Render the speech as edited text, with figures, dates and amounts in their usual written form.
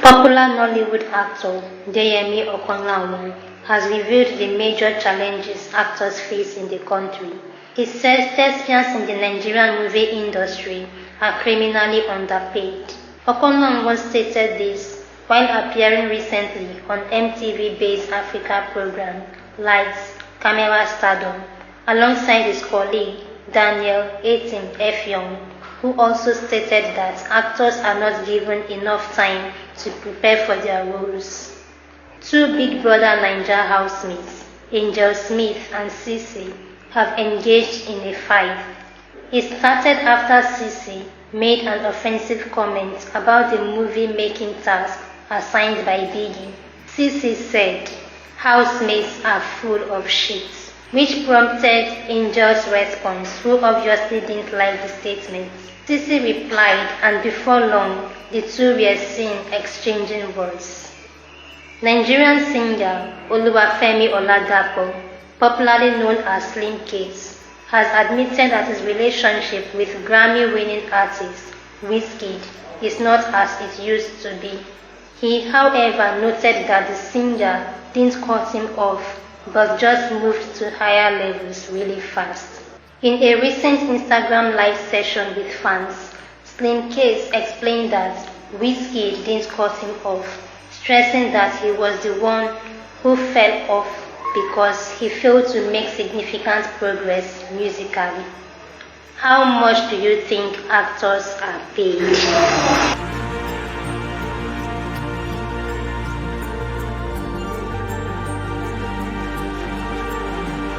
Popular Nollywood actor Deyemi Okanlawon has revealed the major challenges actors face in the country. He says Thespians in the Nigerian movie industry are criminally underpaid. Okanlawon stated this while appearing recently on MTV-based Africa program Lights, Camera Stardom, alongside his colleague Daniel Effiong, who also stated that actors are not given enough time to prepare for their roles. Two Big Brother Naija housemates, Angel Smith and Ceec, have engaged in a fight. It started after Ceec made an offensive comment about the movie-making task assigned by Biggie. Ceec said, "Housemates are full of shit," which prompted Angel's response, who obviously didn't like the statement. Ceec replied, and before long, the two were seen exchanging words. Nigerian singer Oluwafemi Oladapo, popularly known as Slimcase, has admitted that his relationship with Grammy-winning artist Wizkid is not as it used to be. He, however, noted that the singer didn't cut him off, but just moved to higher levels really fast. In a recent Instagram live session with fans, Slimcase explained that Wizkid didn't cut him off, stressing that he was the one who fell off because he failed to make significant progress musically. How much do you think actors are paid?